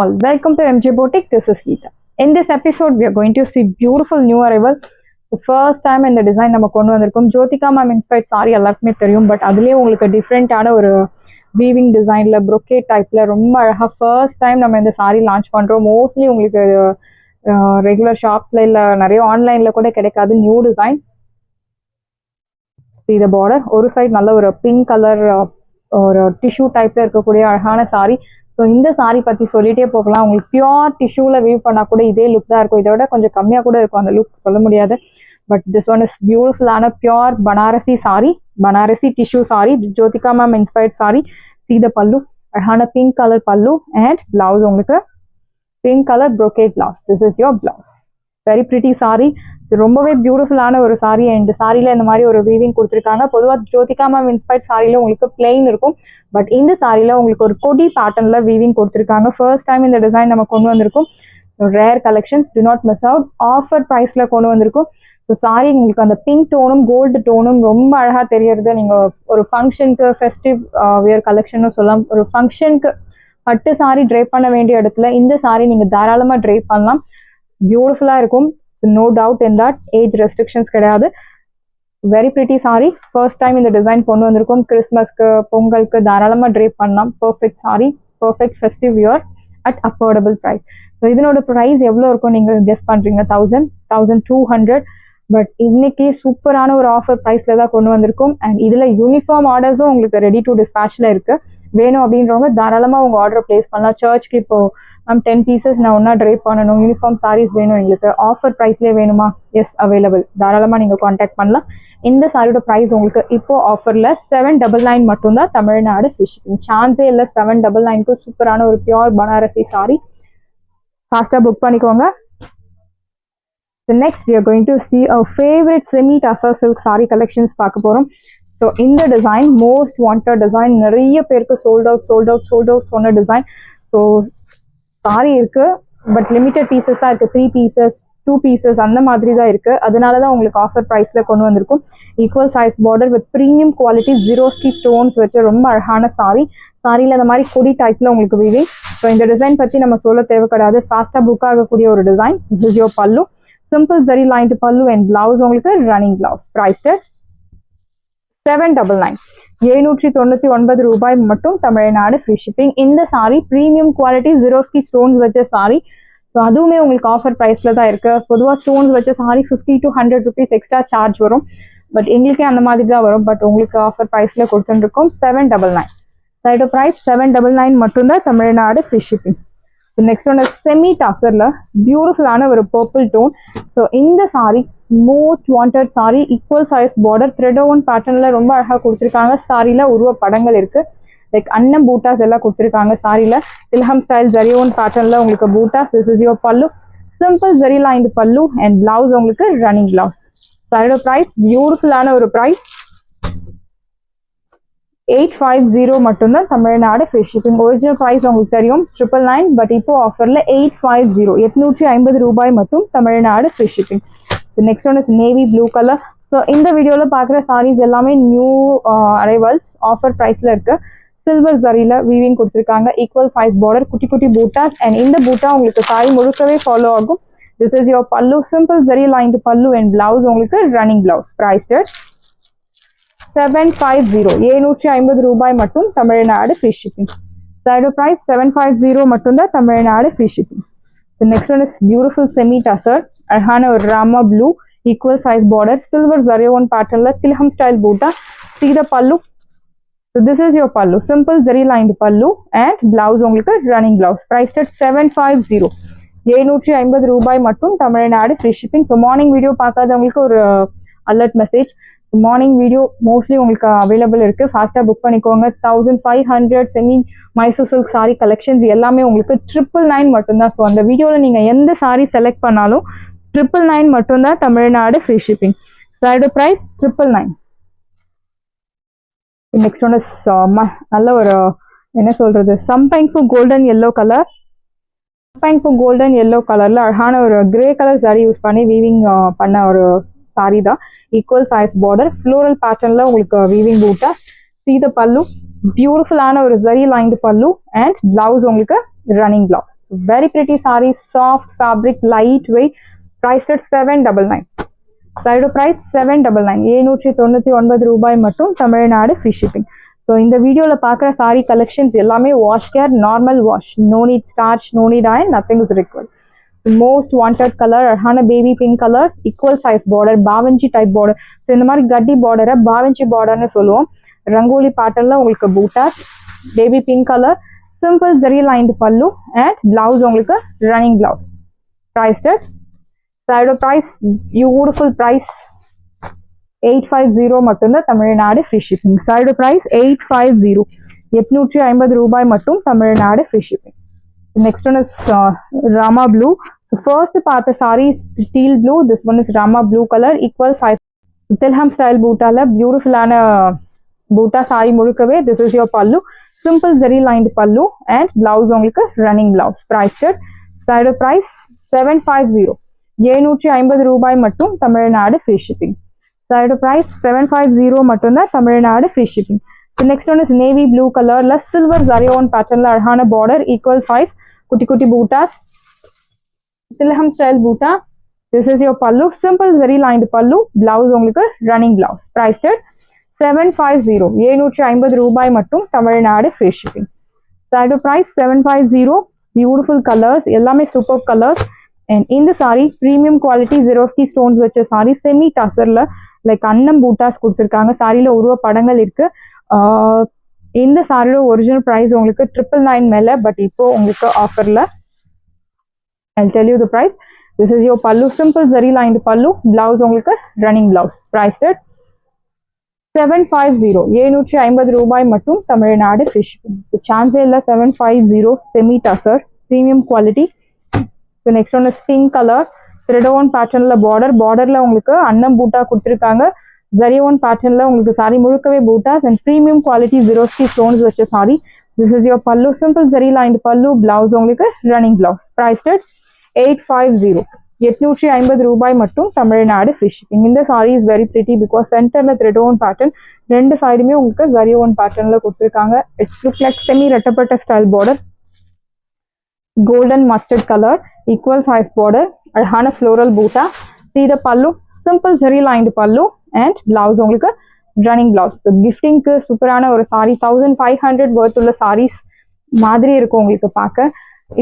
all, welcome to MJ Boutique. This is Geeta. In this episode, we are going to see beautiful new arrival. The first time in the design நம்ம கொண்டு வந்திருக்கோம். Jyothika ma'am inspired sorry எல்லாருக்குமே தெரியும், but அதுலேயே உங்களுக்கு டிஃப்ரெண்ட்டான ஒரு weaving டிசைனில் brocade டைப்பில் ரொம்ப அழகாக ஃபர்ஸ்ட் டைம் நம்ம இந்த சாரி லான்ச் பண்ணுறோம். மோஸ்ட்லி உங்களுக்கு ரெகுலர் ஷாப்ஸில் இல்லை நிறைய ஆன்லைனில் கூட கிடைக்காது. New design. இந்த பார்டர் ஒரு சைடு நல்ல ஒரு பிங்க் கலர் ஒரு டிஷ்யூ டைப்பில் இருக்கக்கூடிய அழகான சாரி. ஸோ இந்த சாரி பற்றி சொல்லிட்டே போகலாம். உங்களுக்கு பியூர் டிஷ்யூவில் வீவ் பண்ணால் கூட இதே லுக் தான் இருக்கும். இதை விட கொஞ்சம் கம்மியாக கூட இருக்கும் அந்த லுக், சொல்ல முடியாது. பட் திஸ் ஒன் இஸ் பியூட்டிஃபுல்லான pure Banarasi sorry, Banarasi tissue sorry, Jyothika ma'am inspired sorry. சீத பல்லு, அழகான பிங்க் கலர் பல்லு அண்ட் பிளவுஸ் உங்களுக்கு pink colour brocade blouse. This is your blouse. Very pretty sorry, ரொம்பவே பியூட்டிஃபுல்லான ஒரு சாரி. அண்ட் சாரியில் இந்த மாதிரி ஒரு வீவிங் கொடுத்துருக்காங்க. பொதுவாக ஜோதிகா மேம் இன்ஸ்பயர்ட் சாரியில் உங்களுக்கு பிளெயின் இருக்கும், பட் இந்த சாரியில் உங்களுக்கு ஒரு கொடி பேட்டர்னில் வீவிங் கொடுத்துருக்காங்க. ஃபர்ஸ்ட் டைம் இந்த டிசைன் நம்ம கொண்டு வந்திருக்கோம். So rare collections, to not miss out. Offer ப்ரைஸில் கொண்டு வந்திருக்கோம். ஸோ சாரி உங்களுக்கு அந்த பிங்க் டோனும் கோல்டு டோனும் ரொம்ப அழகாக தெரியறது. நீங்கள் ஒரு ஃபங்க்ஷனுக்கு ஃபெஸ்டிவ் வியர் கலெக்ஷன்னு சொல்லலாம். ஒரு ஃபங்க்ஷனுக்கு பட்டு சாரி ட்ரைப் பண்ண வேண்டிய இடத்துல இந்த சாரி நீங்கள் தாராளமாக ட்ரைப் பண்ணலாம். பியூட்டிஃபுல்லாக இருக்கும். No doubt in that. Age restrictions கிடையாது. Very pretty sari. First time இந்த டிசைன் கொண்டு வந்திருக்கோம். கிறிஸ்மஸ்க்கு பொங்கலுக்கு தாராளமாக ட்ரேப் பண்ணலாம். Perfect sari, perfect festive wear at affordable price. So இதனோட ப்ரைஸ் எவ்வளோ இருக்கும் நீங்கள் கெஸ் பண்ணுறீங்க? 1200. பட் இன்னைக்கு சூப்பரான ஒரு ஆஃபர் ப்ரைஸில் தான் கொண்டு வந்திருக்கோம். அண்ட் இதில் யூனிஃபார்ம் ஆர்டர்ஸும் உங்களுக்கு ரெடி டு டிஸ்பேச்சில் இருக்குது. வேணும் அப்படின்றவங்க தாராளமாக உங்கள் ஆர்டர் ப்ளேஸ் பண்ணலாம். சர்ச்சுக்கு இப்போ மேம் 10 பீசஸ் நான் ஒன்றா ட்ரைப் பண்ணணும், யூனிஃபார்ம் சாரீஸ் வேணும் எங்களுக்கு, ஆஃபர் ப்ரைஸ்லேயே வேணுமா? Yes, available. தாராளமாக நீங்கள் காண்டாக்ட் பண்ணலாம். இந்த சாரியோட ப்ரைஸ் உங்களுக்கு இப்போ ஆஃபரில் 799 மட்டும்தான். Tamil Nadu free shipping. சான்ஸே இல்லை. 799க்கு சூப்பரான ஒரு பியூர் பனாரசி சாரி. ஃபாஸ்ட்டாக புக் பண்ணிக்கோங்க. Next we are going to see our favorite semi tussar silk saree collections பார்க்க போகிறோம். ஸோ இந்த டிசைன் மோஸ்ட் வாண்டட் டிசைன். நிறைய பேருக்கு சோல்ட் அவுட் சொன்ன டிசைன். ஸோ சாரி இருக்கு, பட் லிமிட்டட் பீசஸ் தான் இருக்கு. 3 பீசஸ் 2 பீசஸ் அந்த மாதிரி தான் இருக்கு. அதனால தான் உங்களுக்கு ஆஃபர் ப்ரைஸ்ல கொண்டு வந்திருக்கும். Equal size border with premium quality Swarovski stones வச்சு ரொம்ப அழகான சாரி. சாரியில் இந்த மாதிரி கொடி டைப்ல உங்களுக்கு வீவிங். ஸோ இந்த டிசைன் பற்றி நம்ம சொல்ல தேவை கிடையாது. ஃபாஸ்ட்டாக புக் ஆகக்கூடிய ஒரு design. This is your pallu. Simple zari lined pallu and blouse உங்களுக்கு ரன்னிங் பிளவுஸ். ப்ரைஸ் 799. 799 ரூபாய் மட்டும். Tamil Nadu free shipping. இந்த sorry premium quality Swarovski stones வச்ச சாரி. ஸோ அதுவுமே உங்களுக்கு ஆஃபர் ப்ரைஸில் தான் இருக்குது. பொதுவாக ஸ்டோன்ஸ் வச்ச sorry 50 to 100 rupees extra charge வரும். பட் எங்களுக்கே அந்த மாதிரி தான் வரும். பட் உங்களுக்கு ஆஃபர் ப்ரைஸில் கொடுத்துருக்கோம். 799. சைடோ ப்ரைஸ் 799 மட்டும்தான். Tamil Nadu free shipping. நெக்ஸ்ட் ஒன்று செமி டசரில் பியூட்டிஃபுல்லான ஒரு பர்பிள் டோன். ஸோ இந்த sorry most wanted sorry. Equal size border thread own பேட்டர்னில் ரொம்ப அழகாக கொடுத்துருக்காங்க. சாரியில் உருவ படங்கள் இருக்குது. லைக் அன்னம் பூட்டாஸ் எல்லாம் கொடுத்துருக்காங்க. சாரியில் தில்ஹம் ஸ்டைல் ஜரி ஓன் பேட்டர்னில் உங்களுக்கு butas. This is your pallu. Simple zari lined pallu and blouse உங்களுக்கு ரன்னிங் பிளவுஸ். சாரியோட ப்ரைஸ் பியூட்டிஃபுல்லான ஒரு ப்ரைஸ் 850 மட்டும்தான். Tamil Nadu free shipping. Original price உங்களுக்கு தெரியும் 999. பட் இப்போ ஆஃபரில் 850 850 ரூபாய் மட்டும். Tamil Nadu free shipping. So next one is navy blue colour. So இந்த வீடியோவில் பார்க்குற சாரீஸ் எல்லாமே நியூ அரைவல்ஸ். ஆஃபர் ப்ரைஸில் இருக்குது. சில்வர் ஜரியில் வீவிங் கொடுத்துருக்காங்க. ஈக்குவல் சைஸ் பார்டர், குட்டி குட்டி பூட்டாஸ். அண்ட் இந்த பூட்டா உங்களுக்கு சாரி முழுக்கவே ஃபாலோ ஆகும். This is your pallu. Simple zari lined pallu and blouse உங்களுக்கு ரன்னிங் பிளவுஸ். ப்ரைஸ் 750. 750 ரூபாய் மட்டும். Tamil Nadu free shipping. சைடோ ப்ரைஸ் 750 மட்டும்தான். Tamil Nadu free shipping. So next one is beautiful semi tussar. அழகான ஒரு Rama blue. Equal size border, silver zari one பேட்டர்னில் தில்ஹம் ஸ்டைல் பூட்டா. சீத pallu. So this is your pallu. Simple zari lined pallu and blouse உங்களுக்கு ரன்னிங் பிளவுஸ். ப்ரைஸ் 750. 750 ரூபாய் மட்டும். Tamil Nadu free shipping. So morning video பார்க்காதவங்களுக்கு ஒரு alert message. Morning video mostly உங்களுக்கு அவைலபிள் இருக்குது. ஃபாஸ்ட்டாக புக் பண்ணிக்கோங்க. 1500 semi Mysore silk sari collections எல்லாமே உங்களுக்கு 999 மட்டும்தான். ஸோ அந்த வீடியோவில் நீங்கள் எந்த சாரி செலக்ட் பண்ணாலும் 999 மட்டும்தான். Tamil Nadu free shipping. சாரியோட ப்ரைஸ் 999. நெக்ஸ்ட் ஒன்று நல்ல ஒரு என்ன சொல்கிறது, champagne golden yellow colour. Champagne golden yellow கலரில் அழகான ஒரு கிரே கலர் சாரி யூஸ் பண்ணி வீவிங் பண்ண ஒரு சாரி தான். ஈக்குவல் சைஸ் பார்டர், ஃப்ளோரல் பேட்டர்னில் உங்களுக்கு வீவிங் பூட்டா. சீத பல்லு, பியூட்டிஃபுல்லான ஒரு zari lined pallu and blouse உங்களுக்கு running blouse. So very pretty saree, soft fabric, lightweight, priced at 799. Side price 799. 799 ரூபாய் மட்டும், தமிழ்நாடு free shipping. ஸோ இந்த வீடியோவில் பார்க்குற சாரி கலெக்ஷன்ஸ் எல்லாமே wash care, normal wash, no need starch, no need iron, nothing is required. Most wanted colour, அழகான baby pink colour, equal size border, பாவஞ்சி type border. So இந்த மாதிரி கட்டி பார்டரை பாவஞ்சி பார்டர்னு சொல்லுவோம். ரங்கோலி பேட்டர்னில் உங்களுக்கு butas, baby pink colour, simple zari lined pallu and blouse உங்களுக்கு running blouse. Priced சைடோ ப்ரைஸ் பியூட்டிஃபுல் ப்ரைஸ் 850 மட்டும்தான், தமிழ்நாடு ஃப்ரீ ஷிப்பிங். சைடு ப்ரைஸ் 850, 850 ரூபாய் மட்டும், Tamil Nadu free shipping. Next one is Rama blue. First பார்த்த sari steel blue, this one is Rama blue colour, equal size தில்ஹம் style பூட்டால பியூட்டிஃபுல்லான பூட்டா சாரி முழுக்கவே. This is your pallu, simple zari lined pallu and blouse உங்களுக்கு running blouse. Priced side price 750, 750 ரூபாய் மட்டும், Tamil Nadu free shipping. Side price 750 மட்டும்தான், Tamil Nadu free shipping. So next one is navy blue colorல silver zarion patternல அழகான border, equal size, குட்டி குட்டி buttas, தில்ஹம் style Buta. This is your pallu, simple zari lined pallu, blouse உங்களுக்கு running blouse. Priced at 750, 750 ரூபாய் மட்டும், Tamil Nadu free shipping. Side price 750, beautiful colors, எல்லாமே super colors. And in the saree premium quality Swarovski stones வச்ச saree, semi டசர்ல like அன்னம் பூட்டாஸ் கொடுத்துருக்காங்க. சாரியில உருவ படங்கள் இருக்கு. இந்த சாரியோட ஒரிஜினல் ப்ரைஸ் உங்களுக்கு 999 மேல, பட் இப்போ உங்களுக்கு ஆஃபர்ல I'll tell you the price. This is your pallu, simple zari lined pallu, blouse உங்களுக்கு running blouse. Priced at 750, 750 ரூபாய் மட்டும், Tamil Nadu free shipping. So chance இல்ல, 750 semi tussar premium quality. So next one is pink color, thread-on patternல borderல உங்களுக்கு அன்னம் பூட்டா கொடுத்துருக்காங்க. ஜரியோன் பேட்டர்ன்ல உங்களுக்கு சாரி முழுக்கவே butas and premium quality Swarovski stones வச்ச sari. This is your pallu, simple zari lined pallu, blouse உங்களுக்கு ரன்னிங் பிளவுஸ். ப்ரைஸ்ட் 850, 850 ரூபாய் மட்டும், தமிழ்நாடு ஃப்ரீ ஷிப்பிங். இந்த sari is very pretty because சென்டர்ல thread-on பேட்டர்ன், ரெண்டு சைடுமே உங்களுக்கு ஜரியோன் பேட்டர்ன்ல கொடுத்துருக்காங்க. இட்ஸ் லுக் லைக் செமி ரெட்டப்பட்ட style border, golden mustard color, equal size border, அழகான floral buta. See the pallu, simple zari lined pallu and blouse உங்களுக்கு running blouse. So giftingக்கு சூப்பரான ஒரு சாரி, 1500 worth உள்ள சாரீஸ் மாதிரி இருக்கும் உங்களுக்கு பார்க்க.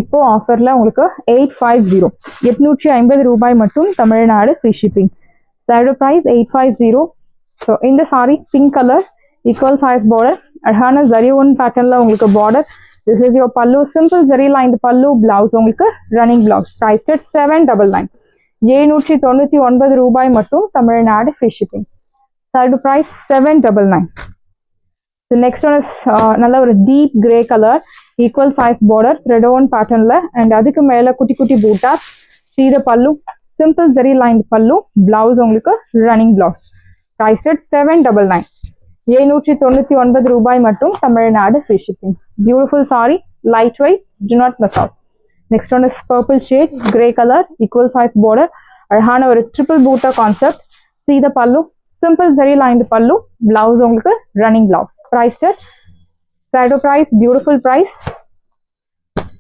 இப்போ ஆஃபர்ல உங்களுக்கு 850, 850 ரூபாய் மட்டும், தமிழ்நாடு ஃப்ரீ ஷிப்பிங். சைடு பிரைஸ் 850. ஸோ இந்த sari pink colour, equal size border, அழகான ஜரியோன் பேட்டர்ன்ல உங்களுக்கு border. This is your pallu, simple zari lined pallu, blouse உங்களுக்கு running blouse. Priced at 799, 799 ரூபாய் மட்டும், Tamil Nadu free shipping. Side price 799. The next one is நல்ல ஒரு deep grey color, equal size border, thread-on patternல and அதுக்கு மேல குட்டி குட்டி buttas. See the pallu, simple zari lined pallu, blouse உங்களுக்கு running blouse. Priced at 799, 799 ரூபாய் மட்டும், Tamil Nadu free shipping. Beautiful sorry, light weight, do not miss out. Next one is purple shade, grey color, equal size border, அழகான ஒரு triple Buta concept. See the pallu, simple zari lined pallu, blouse உங்களுக்கு running blouse. Priced at side price, beautiful price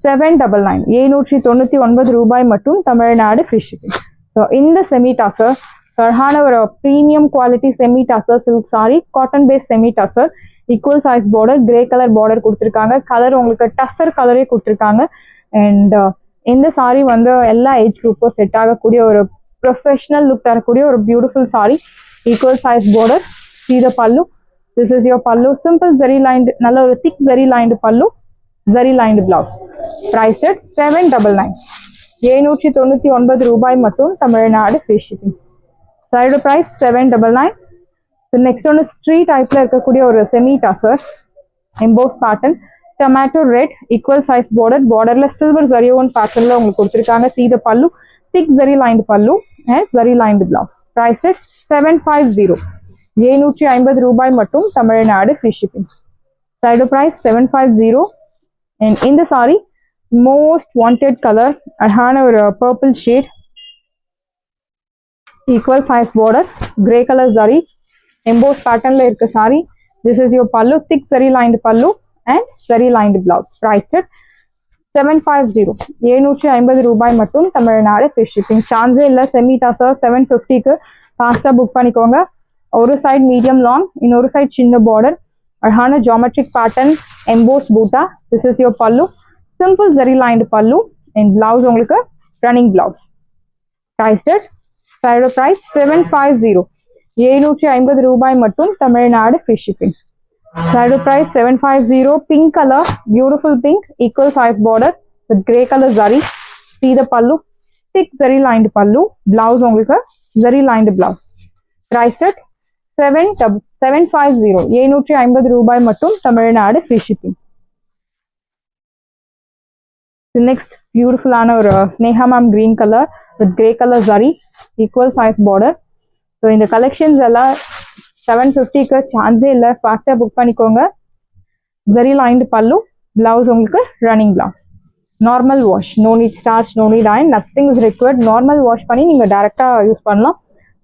799, 799 ரூபாய் மட்டும், Tamil Nadu free shipping. So இந்த semi tussar அழகான ஒரு premium quality semi tussar silk sari, cotton base semi tussar, equal size border, grey colour border கொடுத்துருக்காங்க. Colour உங்களுக்கு டசர் கலரே கொடுத்துருக்காங்க. அண்ட் இந்த சாரி வந்து எல்லா ஏஜ் குரூப்பும் செட் ஆகக்கூடிய ஒரு ப்ரொஃபஷனல் லுக் தரக்கூடிய ஒரு beautiful sorry, equal size border. See the pallu, this is your pallu, simple zari lined, நல்ல ஒரு திக் zari lined pallu, zari lined blouse. Priced at 799, 799 ரூபாய் மட்டும், Tamil Nadu free shipping. Side price 799. So next one is tree type ல இருக்கக்கூடிய ஒரு semi tussar, embossed pattern, tomato red, equal size border, borderல silver zarion patternல உங்களுக்கு கொடுத்திருக்காங்க. See the pallu, thick zari lined pallu and zari lined blouse. Price at 750, 750 ரூபாய் மட்டும், Tamil Nadu free shipping. Side price 750. and in the saree most wanted color, அழகான ஒரு purple shade, equal size border, grey color zari, embossed pattern la irukka saree. This is your pallu, thick zari lined pallu and zari lined blouse. Priced at 750 750 ரூபாய் மட்டும் Tamil Nadu free shipping. சான்ஸே இல்லை. Semi tussar 750க்கு ஃபாஸ்ட்டாக book பண்ணிக்கோங்க. ஒரு side medium long, இன்னொரு side சின்ன border, அழகான geometric pattern, emboss buta. This is your pallu, simple zari lined pallu and blouse உங்களுக்கு ரன்னிங் பிளவுஸ். ப்ரைஸ்டட் சாரியோட ப்ரைஸ் 750 750 ரூபாய் மட்டும் தமிழ்நாடு ஃப்ரீ ஷிப்பிங். சாரியோட price 750. Pink colour, beautiful pink, equal size border with grey colour zari. See the pallu, thick zari lined pallu, blouse உங்களுக்கு zari lined blouse. Priced at 750 750 ரூபாய் மட்டும் Tamil Nadu free shipping. Next பியூட்டிஃபுல்லான ஒரு Sneha ma'am green colour with grey colour zari, equal size border. So இந்த collections எல்லாம் 750க்கு சான்ஸே இல்லை. ஃபாஸ்ட்டாக புக் பண்ணிக்கோங்க. ஜரி லைன்டு பல்லு, பிளவுஸ் உங்களுக்கு running blouse. Normal wash, no need starch, no need iron, nothing is required. Normal wash பண்ணி நீங்கள் டேரெக்டாக யூஸ் பண்ணலாம்.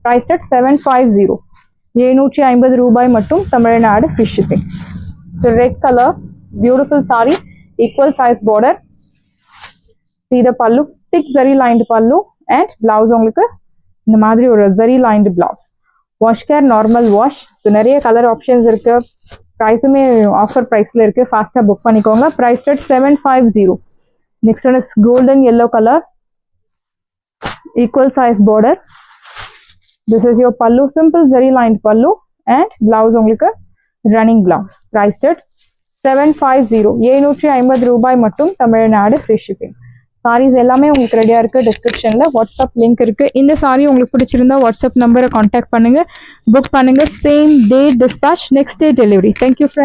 ப்ரைஸ் அட் 750 750 ரூபாய் மட்டும் Tamil Nadu free shipping. So red colour, beautiful sorry, equal size border. See the pallu, thick zari lined pallu and blouse உங்களுக்கு இந்த மாதிரி ஒரு zari lined blouse. Wash care normal wash. So நிறைய கலர் ஆப்ஷன்ஸ் இருக்கு. ப்ரைஸுமே offer ப்ரைஸில் இருக்கு. ஃபாஸ்ட்டாக புக் பண்ணிக்கோங்க. Price at 750. Next one is golden yellow colour, equal size border. This is your pallu, simple zari lined pallu and blouse உங்களுக்கு running blouse. Price at 750 750 ரூபாய் மட்டும் தமிழ்நாடு ஃப்ரீ ஷிப்பிங். சாரீஸ் எல்லாமே உங்களுக்கு ரெடியாக இருக்குது. டிஸ்கிரிப்ஷனில் வாட்ஸ்அப் லிங்க் இருக்குது. இந்த சாரி உங்களுக்கு பிடிச்சிருந்தா வாட்ஸ்அப் நம்பரை காண்டாக்ட் பண்ணுங்கள், புக் பண்ணுங்கள். Same day dispatch, next day delivery. Thank you friend.